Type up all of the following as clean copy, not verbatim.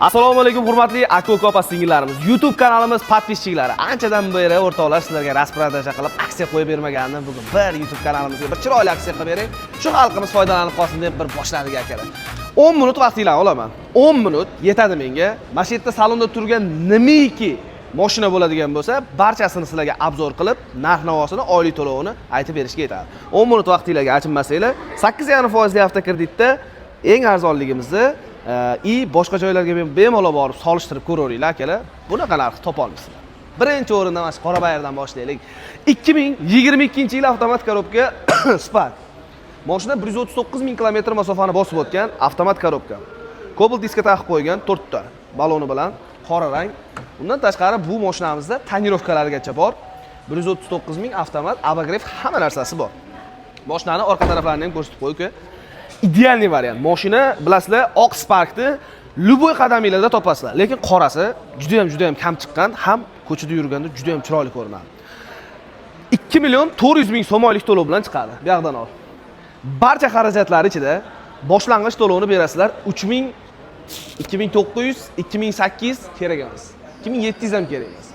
Assalomu alaykum hurmatli aka-uka opa-singillarimiz. YouTube kanalimiz podpисчиклari. Anchadan beri o'rtoqlar sizlarga raspradaja qilib aksiya qo'yib bermagandim. Bugun bir YouTube kanalimizga bir chiroyli aksiya qilib bering. Shu xalqimiz foydalanib qolsin deb bir boshladik akalar. 10 minut vaqtinglarni olaman. 10 minut yetadi menga. Mana shu yerda salonda turgan nimiki mashina bo'ladigan bo'lsa, barchasini sizlarga obzor qilib, narx-navosini, oylik to'lovini aytib berishga yetadi. 10 minut vaqtinglarga achinmasanglar, 8,5% avtokreditda eng arzonligimizni boshqa joylarga bemalol borib solishtirib ko'raveringlar akalar. Bunaqa narx topa olmaysizlar. Birinchi o'rinda mana shu Qorabayirdan boshlaylik. 2022-yil avtomat korobka Spark. Mashina 139 ming kilometr masofani bosib o'tgan avtomat korobka. Cobalt diska taqib qo'ygan 4 ta baloni bilan qora rang. Undan tashqari bu mashinamizda tonirovkalargacha bor. 139 ming avtomat, abogref hamma narsasi bor. Mashinani orqa taraflarini ham ko'rsatib qo'ydik. Idealniy variant. Mashina bilasizlar, oq Sparkni любой qadamingizda topasizlar, lekin qorasi juda ham kam chiqqan, ham ko'chada yurganda juda ham chiroyli ko'rinadi. 2 million 400 ming so'm oylik to'lov bilan chiqadi. Bu yoqdan ol. Barcha xarajatlar ichida boshlang'ich to'lovni berasizlar 3000, 2900, 2800 kerak emas. 2700 ham kerak emas.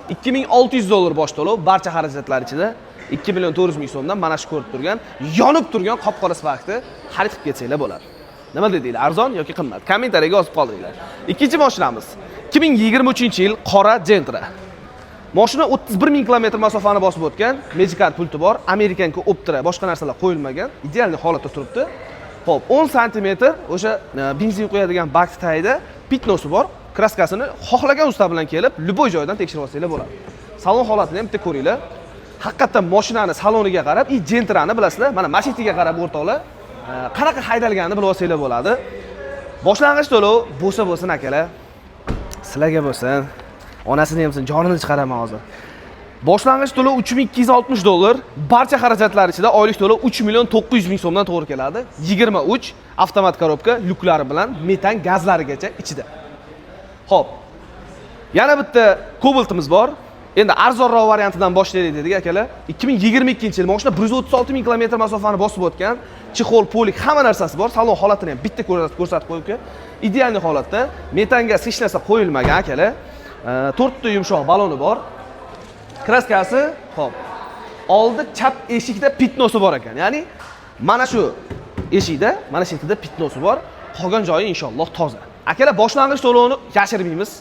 2600 dollar bosh to'lov barcha xarajatlar ichida 2 million 400 ming so'mdan mana shu ko'rib turgan, yonib turgan qop-qora Sparkni xarid qilib ketsanglar bo'ladi. Nima dedinglar? Arzon yoki qimmat? Kommentariyaga yozib qoldiringlar. Ikkinchi mashinamiz 2023-yil qora Gentra. Mashina 31 ming kilometr masofani bosib o'tgan, Magic Card pulti bor, Amerikanka Optra, boshqa narsalar qo'yilmagan, ideal holatda turibdi. Xo'p, 10 sm o'sha benzin qo'yadigan bak tagida pitnosi bor. Kraskasini xohlagan usta bilan kelib, любой joydan tekshirib olsanglar bo'ladi. Salon holatini ham bitta ko'ringlar. Haqiqatan mashinani saloniga qarab, Gentrani bilasizlar, mana mashitiga qarab o'rtoqlar, qanaqa haydalganini bilib olsanglar bo'ladi. Boshlang'ich to'lov bo'lsa akalar, sizlarga bo'lsin. Onasini ham sen jonini chiqaraman hozir. Boshlang'ich to'lov 3260 dollar, barcha xarajatlar ichida oylik to'lov 3 million 900 ming so'mdan to'g'ri keladi. 23 avtomat korobka lyuklari bilan metan gazlarigacha ichida. Xo'p. Yana bitta Cobaltimiz bor. Endi arzonroq variantidan boshlaylik dedik akalar. 2022-yil mashina 136 ming kilometr masofani bosib o'tgan, chexol, polik hamma narsasi bor. Salon holatini ham bitta ko'rsatib qo'yibdi. Ideal holatda, metan gaz hech narsa qo'yilmagan akalar. 4 ta yumshoq baloni bor. Kraskasi, xo'p. Oldi chap eshikda pitnosi bor ekan. Ya'ni mana shu eshikda, mana shu yerda pitnosi bor. Qolgan joyi inshaalloh toza. Akalar, boshlang'ich to'lovini yashirmaymiz.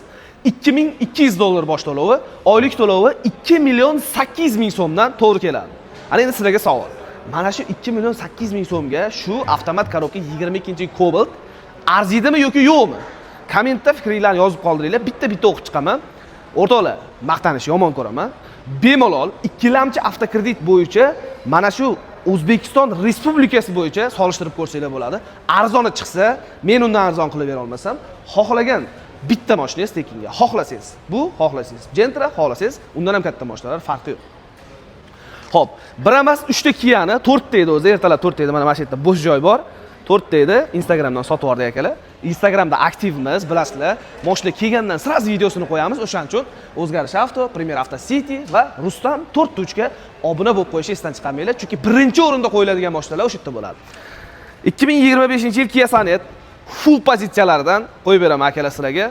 2200 dollar bosh to'lovi, oylik to'lovi 2 million 800 ming so'mdan to'g'ri keladi. Ana endi sizlarga savol. Mana shu 2 million 800 ming so'mga shu avtomat korobka 22-yil Cobalt arziydimi yoki yo'qmi? Kommentda fikringizni yozib qoldiringlar. Bitta o'qib chiqaman. O'rtoqlar, maqtanish yomon ko'raman. Bemalol ikkilamchi avtokredit bo'yicha mana shu O'zbekiston Respublikasi bo'yicha solishtirib ko'rsanglar bo'ladi. Arzoni chiqsa, men undan arzon qilib bera olmasam, xohlagan bitta mashinangiz tekinga, xohlasangiz. Bu xohlasangiz. Gentra xohlasangiz, undan ham katta mashinalar farqi yo'q. Xo'p, bir emas 3 ta Kia'ni 4 ta edi o'zi, ertalab 4 ta edi. Mana shu yerda bo'sh joy bor. 4 ta edi. Instagramdan sotib yubordik akalar. Instagramda aktivmiz, bilasizlar. Mashina kelgandan sraz videosini qo'yamiz. O'shaning uchun O'zgarish Avto, Premier Avto City va Rustam 4 ga obuna bo'lib qo'yishni esdan chiqarmanglar, chunki birinchi o'rinda qo'yiladigan mashinalar o'sha yerda bo'ladi. 2025-yil Kia Sonet full pozitsiyalaridan qo'yib beraman akalar sizlarga.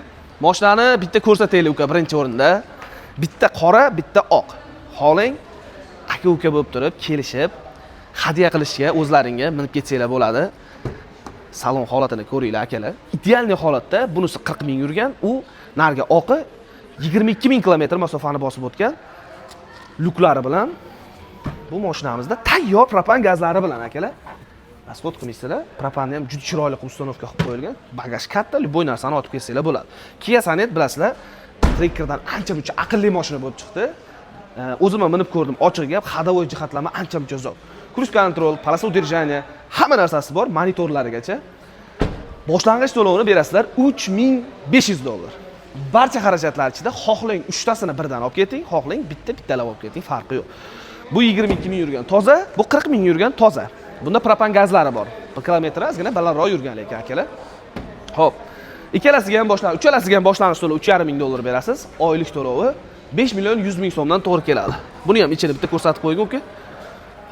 Mashinani bitta ko'rsataylik uka birinchi o'rinda. Bitta qora, bitta oq. Xoling, aka-uka bo'lib turib, kelishib, hadya qilishga o'zlaringga minib ketsanglar bo'ladi. Salon holatini ko'ringlar akalar. Idealniy holatda, bunisi 40 ming yurgan, u narga oqi 22 ming kilometr masofani bosib o'tgan. Lyuklari bilan bu mashinamizda tayyor propan gazlari bilan akalar. Asfalt qilmaysizlar, propanni ham juda chiroyli qilib ustanovka qilib qo'yilgan. Bagaj katta, любой narsani olib kelsanglar bo'ladi. Kia Sonet bilasizlar, Trackerdan ancha-muncha aqlli mashina bo'lib chiqdi. O'zim ham minib ko'rdim, ochiq gap, ходовой jihatlama ancha-muncha zo'r. Cruise control, полоса удержания, hamma narsasi bor, monitorlarigacha. Boshlang'ich to'lovini berasizlar 3500 dollar. Barcha xarajatlar ichida xohlang 3 tasini birdan olib keting, xohlang bittalab olib keting, farqi yo'q. Bu 22 ming yurgan toza, bu 40 ming yurgan toza. Bunda propan gazlari bor. Bir kilometr ozgina balandroq yurgan lekin akalar. Xo'p. Ikkalasiga ham uchalasiga ham boshlang'ich to'lov 3,5 ming dollar berasiz. Oylik to'lovi 5 million 100 ming so'mdan to'g'ri keladi. Buni ham ichida bitta ko'rsatib qo'ying uka.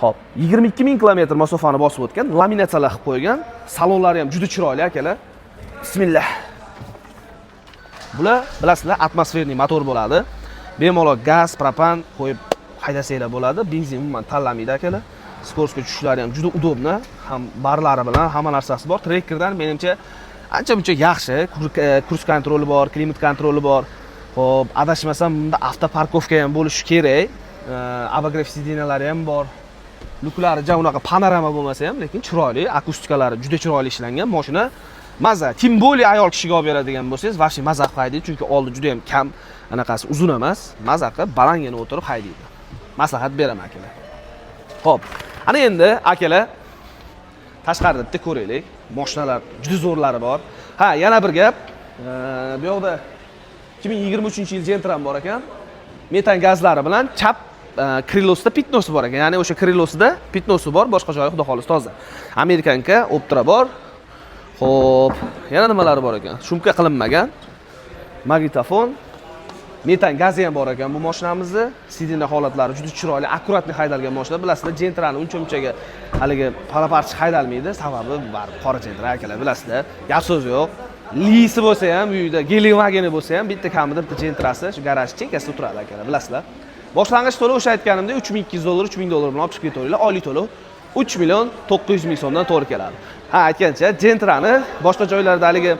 Xo'p, 22 ming kilometr masofani bosib o'tgan, laminatsiyalar qilib qo'ygan, salonlari ham juda chiroyli akalar. Bismillah. Bular bilasizlar, atmosferniy motor bo'ladi. Bemalol gaz, propan qo'yib haydasanglar bo'ladi. Benzin umuman tanlamaydi akalar. Skoroskga tushishlari ham juda udobni, ham barlari bilan hamma narsasi bor. Trekkerdan menimcha ancha-muncha yaxshi. Kurs kontroli bor, klimat kontroli bor. Xo'p, adashmasam bunda avtoparkovka ham bo'lishi kerak. Abagrev sidinalari ham bor. Luklari ja unaqa panorama bo'lmasa ham, lekin chiroyli, akustikalari juda chiroyli ishlangan. Mashina maza, tim bo'li ayol kishiga olib beradigan bo'lsangiz, vaqti maza qilib haydaydi, chunki oldi juda ham kam, anaqasi uzun emas, maza qilib balangina o'tirib haydaydi. Maslahat beraman akalar. Xo'p, ana endi akalar tashqarida bitta ko'raylik. Mashinalar juda zo'rlari bor. Ha, yana bir gap. Bu yoqda 2023-yil Gentram bor ekan. Metan gazlari bilan chap krilosida pitnosi bor ekan. Ya'ni o'sha krilosida pitnosi bor, boshqa joyi xudo xolis toza. Amerikanka Optra bor. Xo'p, yana nimalari bor ekan? Shumka qilinmagan. Magnitofon, metan gazi ham bor ekan bu mashinamizda. Sidina holatlari juda chiroyli, akkuratli haydalgan mashina. Bilasizlar, Gentrani uncha-munchaga haligi palaparchi haydalmaydi. Sababi baribir qora Gentra akalar, bilasizlar. Gap so'z yo'q. Lisi bo'lsa ham, uyda Gelimagini bo'lsa ham bitta kamida bitta Gentrasi shu garaj chekkasida turadi akalar, bilasizlar. Boshlang'ich to'lov o'sha aytganimdek $3200, $3000 bilan olib chiqib ketaveringlar. Oylik to'lov 3.900.000 so'mdan to'g'ri keladi. Ha, aytgancha, Gentrani boshqa joylarda haligi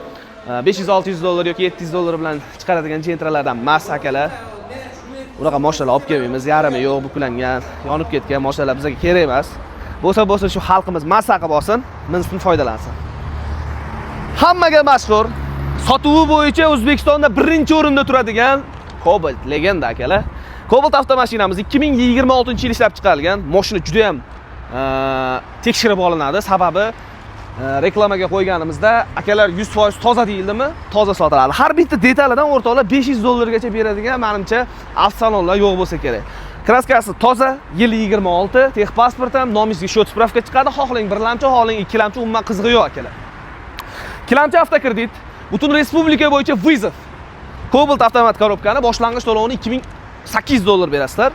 $500-600 yoki $700 bilan chiqaradigan Gentralardan emas akalar. Unaqa mashinalar olib kelmaymiz, yarimi yo'q, buklangan, yonib ketgan mashinalar bizga kerak emas. Bo'lsa shu xalqimiz massa qilib olsin, minsin foydalansin. Hammaga mashhur, sotuvi bo'yicha O'zbekistonda birinchi o'rinda turadigan Cobalt legenda akalar. Cobalt avtomashinamiz 2026-yil ishlab chiqarilgan. Mashina juda ham tekshirib olinadi. Sababi reklamaga qo'yganimizda akalar 100% toza deyildimi? Toza sotiladi. Har bitta detalidan o'rtoqlar $500 gacha beradigan menimcha avtosalonlar yo'q bo'lsa kerak. Kraskasi toza, yili 26, texpasport ham, nomingizga счет spravka chiqadi. Xohlang birlamchi, xohlang ikkilamchi, umuman qizig'i yo'q akalar. Ikkilamchi avtokredit butun respublika bo'yicha vizov. Cobalt avtomat korobkani boshlang'ich to'lovini $2800 berasizlar.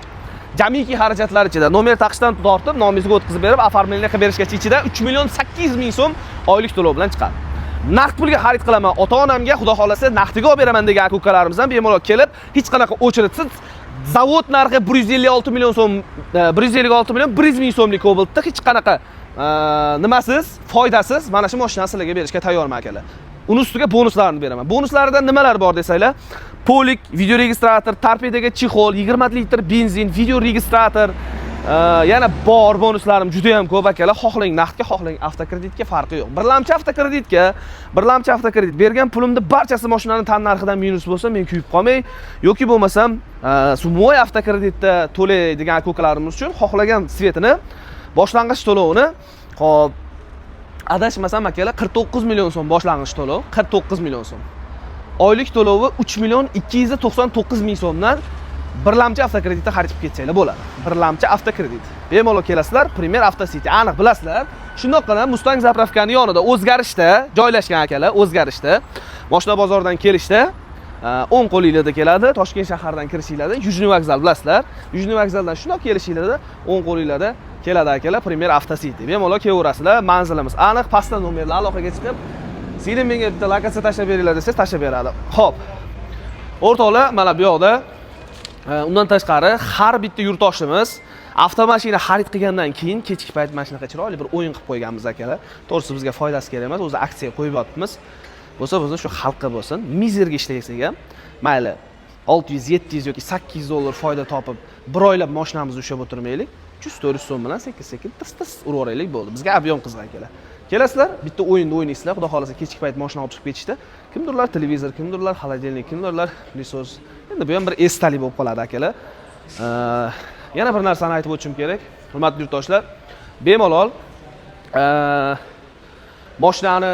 Jamiki xarajatlar ichida nomer taqishdan tortib, nomingizga o'tkazib berib, oformleniya qilib berishgacha ichida 3.800.000 so'm oylik to'lov bilan chiqadi. Naqd pulga xarid qilaman, ota-onamga xudo xolasa naqdiga olib beraman degan aka-ukalarimizdan bemalol kelib, hech qanaqa o'chiritsiz zavod narxi 156 million so'm, 156 million 100 ming so'mlik Cobaltda hech qanaqa nimasiz, foydasiz mana shu mashinani sizlarga berishga tayyorman akalar. Uni ustiga bonuslarni beraman. Bonuslaridan nimalar bor desanglar, polik, video registrator, torpedaga chexol, 20 litr benzin, video registrator, yana bor bonuslarim juda ham ko'p akalar. Xohlang naqdga, xohlang avtokreditga farqi yo'q. Birlamchi avtokredit bergan pulimda barchasi mashinaning tan narxidan minus bo'lsa, men kuyib qolmay, yoki bo'lmasam, sumoy avtokreditda to'laydigan aka-ukalarimiz uchun xohlagan svetini, boshlang'ich to'lovini, hop adashmasam akalar 49 million so'm boshlang'ich to'lov, 49 million so'm. Oylik to'lovi 3.299.000 so'mdan birlamchi avtokreditda xarid qilib ketsanglar bo'ladi. Birlamchi avtokredit. Bemalol kelasizlar, Premier Avtocity. Aniq bilasizlar. Shundoqqina Mustang zapravkani yonida o'zgarishda joylashgan akalar, o'zgarishda. Mashina bozoridan kelishda o'ng qo'lingizda keladi, Toshkent shaharidan kirishingizda Yujniy vokzal bilasizlar. Yujniy vokzaldan shundoq kelishingizda o'ng qo'lingizda keladi akalar, Premier Avtocity. Bemalol kelaverasizlar. Manzilimiz aniq, pastdan nomerlar aloqaga chiqib, "Sizlar menga bitta lokatsiya tashlab beringlar" desangiz tashlab beradi. Xo'p. O'rtoqlar, mana bu yoqda undan tashqari har bitta yurtdoshimiz avtomashina xarid qilgandan keyin kechki payt mana shunaqa chiroyli bir o'yin qilib qo'yganmiz akalar. To'g'risi bizga foydasi kerak emas, o'zi aksiya qo'yib yotibmiz. Bo'lsa bizni shu xalqqa bo'lsin, mizerga ishlasak ham, mayli 600, 700 yoki $800 foyda topib, bir oylab mashinamizni ushlab o'tirmaylik. 300-400 so'm bilan sekin-sekin tis-tis uraveraylik bo'ldi. Bizga ob'yom qiziq akalar. Kelasizlar, bitta o'yinda o'ynaysizlar, xudo xolasa kechki payt mashina olib chiqib ketishda, kimdirlar televizor, kimdirlar xolodilnik, kimdirlar plysos. Endi bu ham bir esdalik bo'lib qoladi akalar. Yana bir narsani aytib o'tishim kerak. Hurmatli yurtdoshlar, bemalol mashinani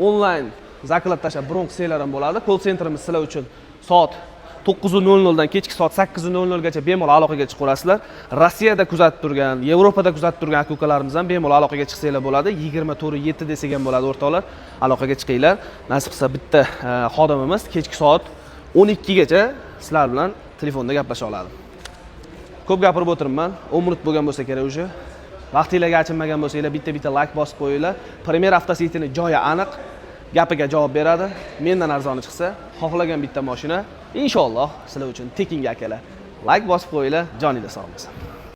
onlayn zaklab tashlab bron qilsanglar ham bo'ladi. Call centerimiz sizlar uchun soat 9:00 dan kechki soat 8:00 gacha bemalol aloqaga chiqaverasizlar. Rossiyada kuzatib turgan, Yevropada kuzatib turgan aka-ukalarimiz ham bemalol aloqaga chiqsanglar bo'ladi. 24/7 desak ham bo'ladi o'rtoqlar. Aloqaga chiqinglar. Nasib qilsa bitta xodimimiz kechki soat 12 gacha sizlar bilan telefonda gaplasha oladi. Ko'p gapirib o'tiribman. 10 minut bo'lgan bo'lsa kerak o'sha. Vaqtingizga achinmagan bo'lsanglar bitta like bosib qo'yinglar. Premier Avtocity'ning joyi aniq. gapiga javob beradi. Mendan arzoni chiqsa, xohlagan bitta mashina inshaalloh sizlar uchun tekinga akalar. Like bosib qo'yinglar, joningizda sog' bo'lsin.